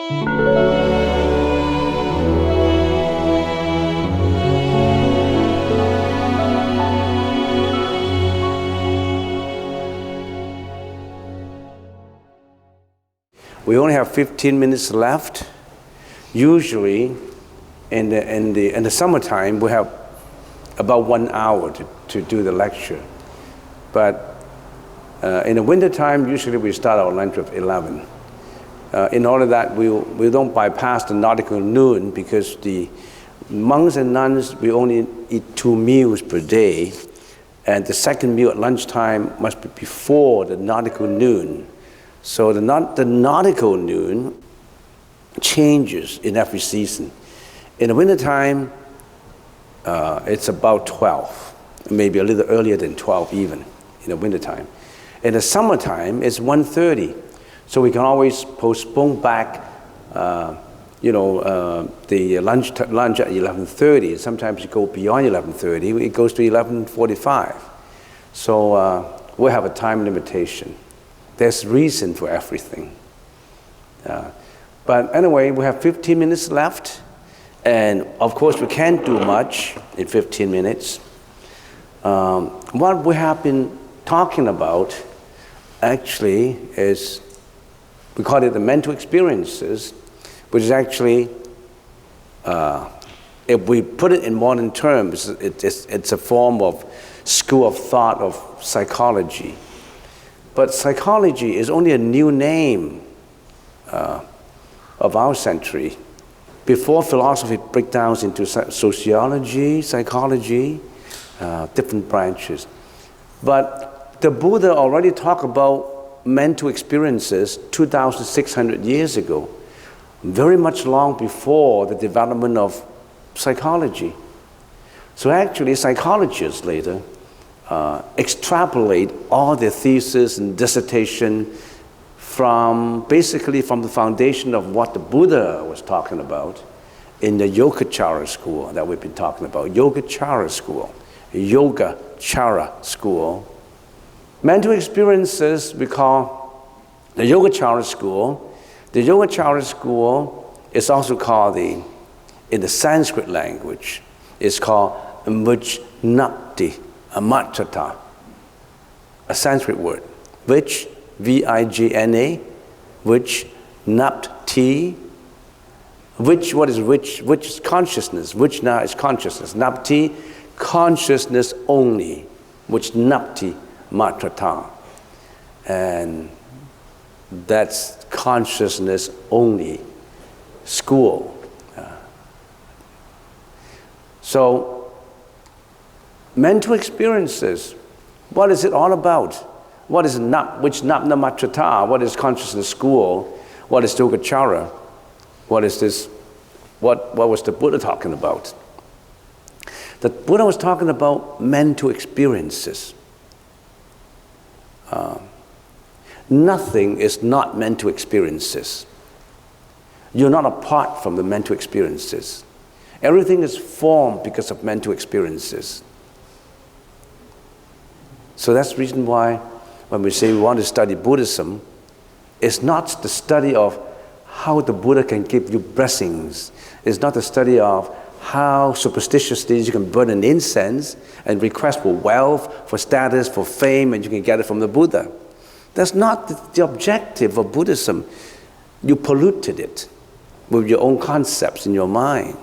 We only have 15 minutes left. Usually, in the summertime, we have about 1 hour to do the lecture. But in the wintertime, usually we start our lunch at 11. In order that we don't bypass the nautical noon, because the monks and nuns, we only eat 2 meals per day, and the second meal at lunchtime must be before the nautical noon. So the nautical noon changes in every season. In the wintertime, it's about 12, maybe a little earlier than 12 even in the wintertime. In the summertime, it's 1:30, so we can always postpone back the lunch at 11:30. Sometimes it goes beyond 11:30, it goes to 11:45. So we have a time limitation. There's reason for everything. But anyway, we have 15 minutes left, and of course we can't do much in 15 minutes. What we have been talking about actually is, we call it the mental experiences, which is actually, if we put it in modern terms, it's a form of school of thought of psychology. But psychology is only a new name of our century. Before, philosophy breaks down into sociology, psychology, different branches. But the Buddha already talked about mental experiences 2,600 years ago, very much long before the development of psychology. So actually, psychologists later extrapolate all their thesis and dissertation basically from the foundation of what the Buddha was talking about in the Yogacara school that we've been talking about. Yogacara school. Mental experiences we call the Yogacara school. The Yogacara school is also called, in the Sanskrit language, it's called Vijnapti Matra, a Sanskrit word. Vij, V-I-G-N-A, Vijnapti. Which, what is which? Which is consciousness. Which now is consciousness. Napti, consciousness only. Vijnapti Matra. And that's consciousness only school. So, mental experiences, what is it all about? What is Vijnapti Matra? What is consciousness school? What is Yogacara? What is this? What was the Buddha talking about? The Buddha was talking about mental experiences. Nothing is not mental experiences. You're not apart from the mental experiences. Everything is formed because of mental experiences. So that's the reason why when we say we want to study Buddhism, it's not the study of how the Buddha can give you blessings. It's not the study of how superstitiously you can burn an incense and request for wealth, for status, for fame, and you can get it from the Buddha. That's not the objective of Buddhism. You polluted it with your own concepts in your mind.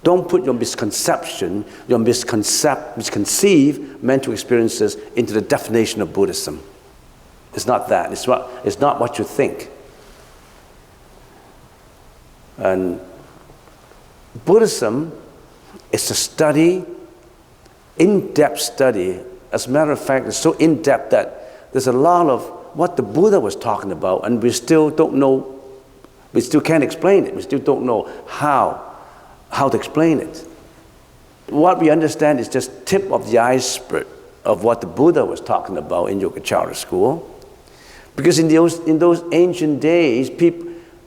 Don't put your misconception, your misconceived mental experiences into the definition of Buddhism. It's not that. It's not what you think. And Buddhism is a study, in-depth study. As a matter of fact, it's so in-depth that there's a lot of what the Buddha was talking about, and we still don't know, we still can't explain it. We still don't know how to explain it. What we understand is just tip of the iceberg of what the Buddha was talking about in Yogacara school. Because in those ancient days,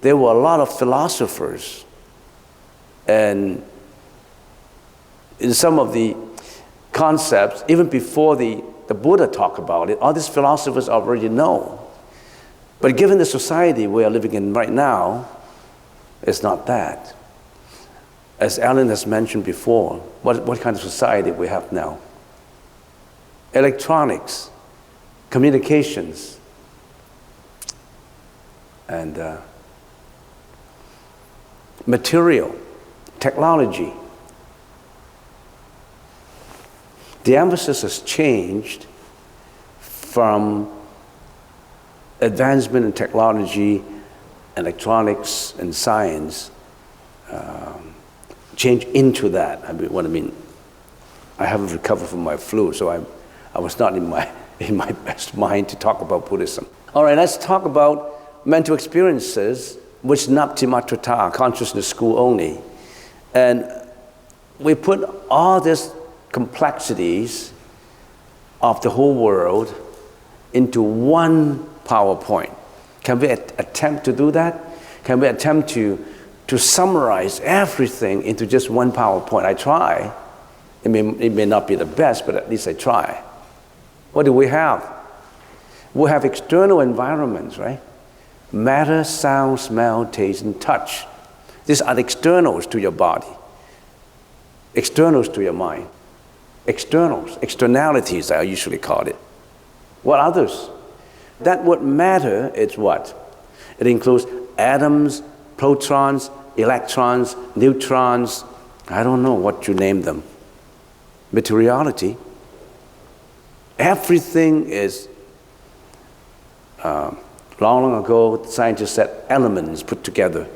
there were a lot of philosophers. And in some of the concepts, even before the Buddha talked about it, all these philosophers already know. But given the society we are living in right now, it's not that. As Alan has mentioned before, what kind of society we have now? Electronics, communications, and material, technology. The emphasis has changed from advancement in technology, electronics, and science, change into that. I haven't recovered from my flu, so I was not in my best mind to talk about Buddhism. All right, let's talk about mental experiences, which Napti Matrata, consciousness school only. And we put all these complexities of the whole world into one PowerPoint. Can we attempt to do that? Can we attempt to summarize everything into just one PowerPoint? I try. It may not be the best, but at least I try. What do we have? We have external environments, right? Matter, sound, smell, taste, and touch. These are externals to your body, externals to your mind. Externals, externalities, I usually call it. What others? That word matter is what? It includes atoms, protons, electrons, neutrons, I don't know what you name them. Materiality. Everything is, long ago, scientists said elements put together,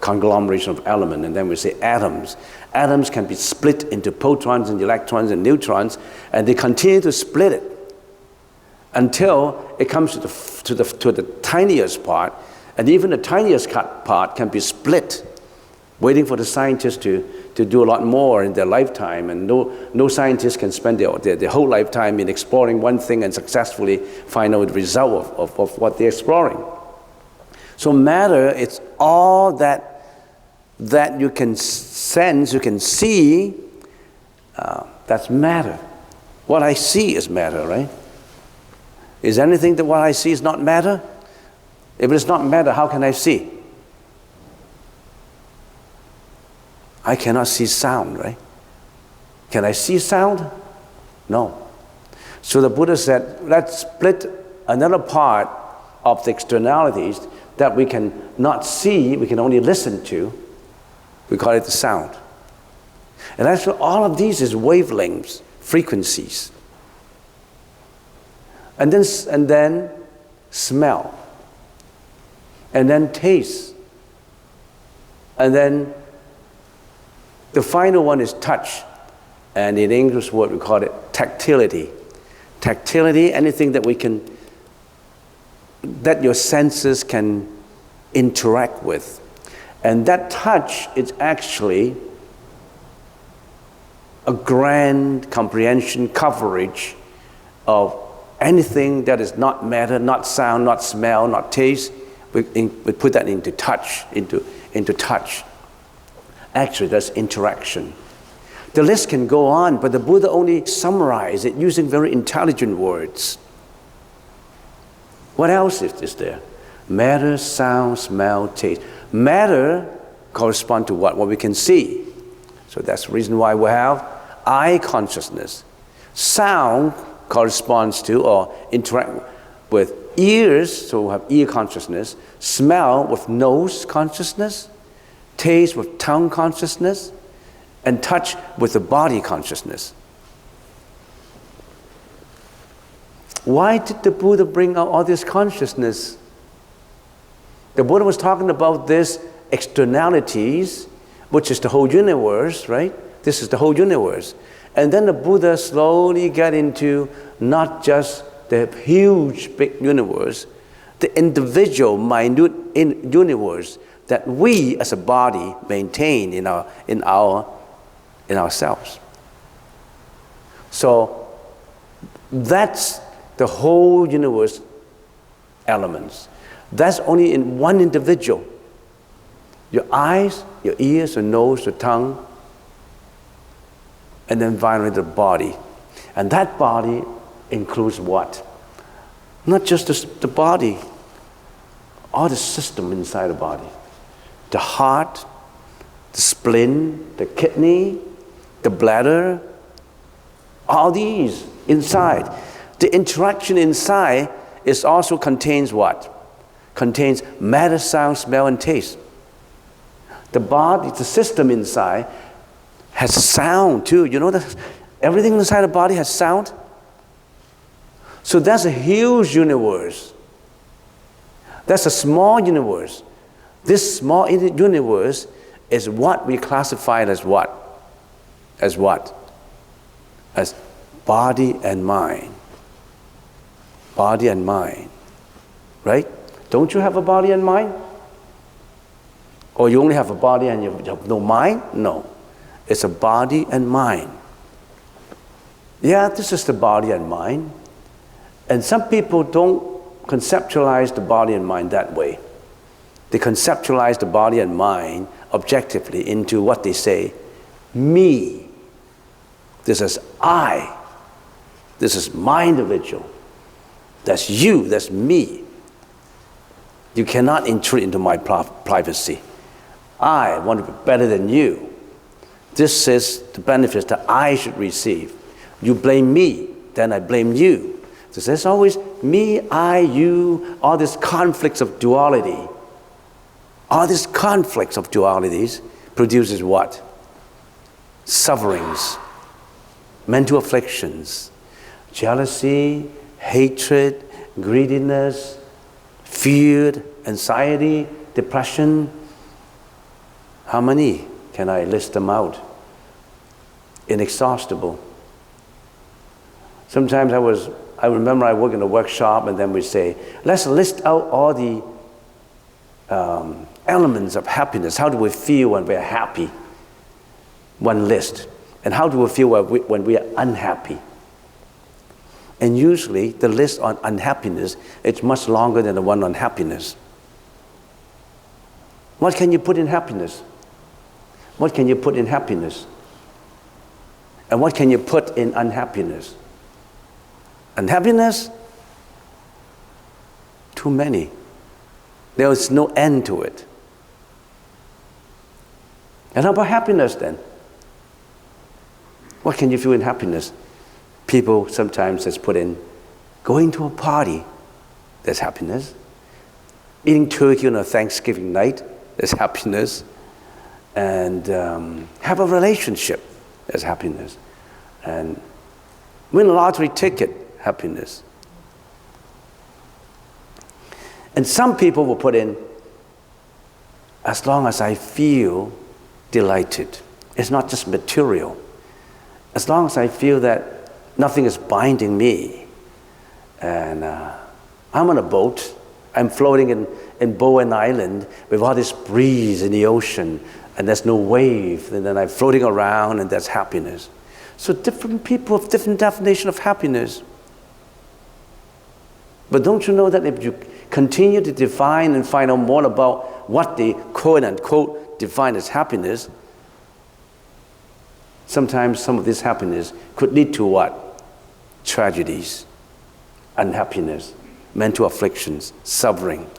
conglomeration of elements, and then we say atoms. Atoms can be split into protons and electrons and neutrons, and they continue to split it until it comes to the tiniest part, and even the tiniest part can be split, waiting for the scientists to do a lot more in their lifetime, and no scientist can spend their whole lifetime in exploring one thing and successfully find out the result of what they're exploring. So matter, it's all that you can sense, you can see, that's matter. What I see is matter, right? Is anything that what I see is not matter? If it's not matter, how can I see? I cannot see sound, right? Can I see sound? No. So the Buddha said, let's split another part of the externalities that we can not see, we can only listen to. We call it the sound. And actually all of these is wavelengths, frequencies. And then smell. And then taste. And then the final one is touch. And in English word we call it tactility. Tactility, anything that your senses can interact with. And that touch is actually a grand comprehension, coverage of anything that is not matter, not sound, not smell, not taste. We put that into touch, into touch. Actually, that's interaction. The list can go on, but the Buddha only summarized it using very intelligent words. What else is there? Matter, sound, smell, taste. Matter corresponds to what we can see. So that's the reason why we have eye consciousness. Sound corresponds to or interact with ears, so we have ear consciousness. Smell with nose consciousness. Taste with tongue consciousness. And touch with the body consciousness. Why did the Buddha bring out all this consciousness? The Buddha was talking about these externalities, which is the whole universe, right? This is the whole universe. And then the Buddha slowly got into not just the huge, big universe, the individual, minute universe that we as a body maintain in ourselves. So that's the whole universe elements. That's only in one individual. Your eyes, your ears, your nose, your tongue, and then finally the body. And that body includes what? Not just the body, all the system inside the body. The heart, the spleen, the kidney, the bladder, all these inside. The interaction inside is also contains what? Contains matter, sound, smell, and taste. The body, the system inside has sound too. You know that everything inside the body has sound? So that's a huge universe. That's a small universe. This small universe is what we classify as what? As what? As body and mind. Body and mind. Right? Don't you have a body and mind? Or you only have a body and you have no mind? No. It's a body and mind. Yeah, this is the body and mind. And some people don't conceptualize the body and mind that way. They conceptualize the body and mind objectively into what they say, me. This is I. This is my individual. That's you, that's me. You cannot intrude into my privacy. I want to be better than you. This is the benefits that I should receive. You blame me, then I blame you. So there's always me, I, you, all these conflicts of duality. All these conflicts of dualities produces what? Sufferings, mental afflictions, jealousy, hatred, greediness, fear, anxiety, depression. How many can I list them out? Inexhaustible. Sometimes I remember I work in a workshop and then we say, let's list out all the elements of happiness. How do we feel when we're happy? One list. And how do we feel when we are unhappy? And usually the list on unhappiness is much longer than the one on happiness. What can you put in happiness? What can you put in happiness? And what can you put in unhappiness? Unhappiness? Too many. There is no end to it. And how about happiness then? What can you feel in happiness? People sometimes just put in going to a party, there's happiness. Eating turkey on a Thanksgiving night, there's happiness. And have a relationship, there's happiness. And win a lottery ticket, happiness. And some people will put in, as long as I feel delighted. It's not just material. As long as I feel that nothing is binding me. And I'm on a boat. I'm floating in Bowen Island with all this breeze in the ocean. And there's no wave. And then I'm floating around and that's happiness. So different people have different definition of happiness. But don't you know that if you continue to define and find out more about what they quote unquote define as happiness, sometimes some of this happiness could lead to what? Tragedies, unhappiness, mental afflictions, suffering.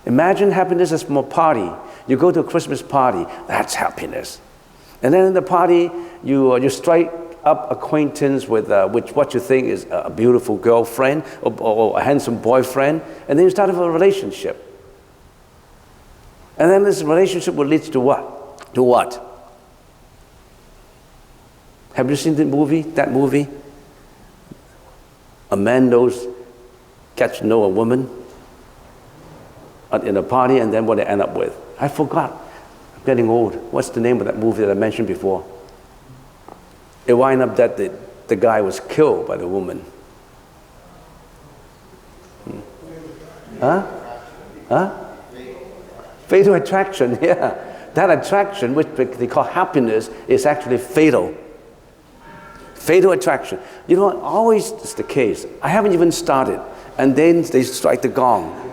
Imagine happiness as from a party. You go to a Christmas party, that's happiness. And then in the party, you strike up acquaintance with what you think is a beautiful girlfriend or a handsome boyfriend, and then you start a relationship. And then this relationship will lead to what? To what? Have you seen that movie? A man gets to know a woman in a party, and then what they end up with. I forgot. I'm getting old. What's the name of that movie that I mentioned before? It wind up that the guy was killed by the woman. Fatal attraction, yeah. That attraction, which they call happiness, is actually fatal. Fatal attraction. You know, always is the case. I haven't even started, and then they strike the gong.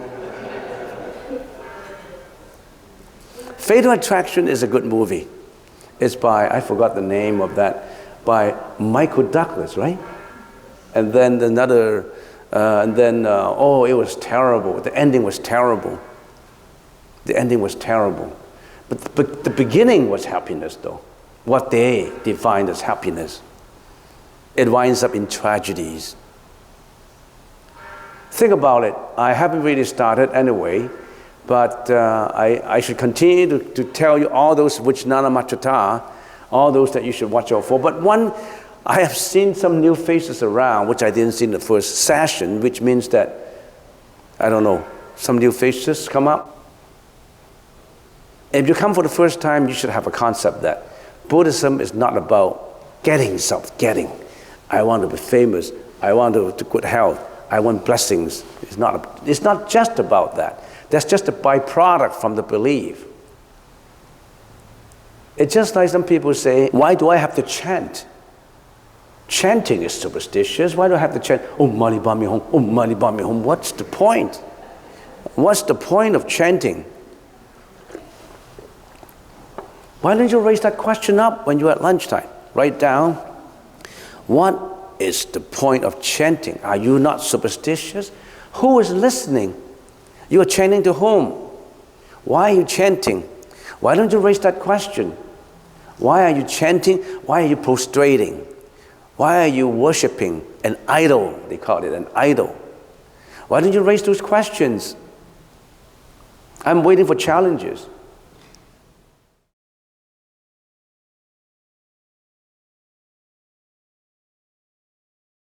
Fatal Attraction is a good movie. It's by, I forgot the name of that, by Michael Douglas, right? And then another And then, oh, it was terrible. The ending was terrible. The ending was terrible. But the beginning was happiness, though. What they defined as happiness. It winds up in tragedies. Think about it. I haven't really started anyway, but I should continue to tell you all those which Nanamachata, all those that you should watch out for. But one, I have seen some new faces around, which I didn't see in the first session, which means that, I don't know, some new faces come up. If you come for the first time, you should have a concept that Buddhism is not about getting stuff, getting. I want to be famous. I want to good health. I want blessings. It's not just about that. That's just a byproduct from the belief. It's just like some people say, why do I have to chant? Chanting is superstitious. Why do I have to chant, Om Mani Padme Hum, Om Mani Padme Hum? What's the point? What's the point of chanting? Why don't you raise that question up when you're at lunchtime? Write down, what is the point of chanting? Are you not superstitious? Who is listening? You are chanting to whom? Why are you chanting? Why don't you raise that question? Why are you chanting? Why are you prostrating? Why are you worshiping an idol? They call it an idol. Why don't you raise those questions? I'm waiting for challenges.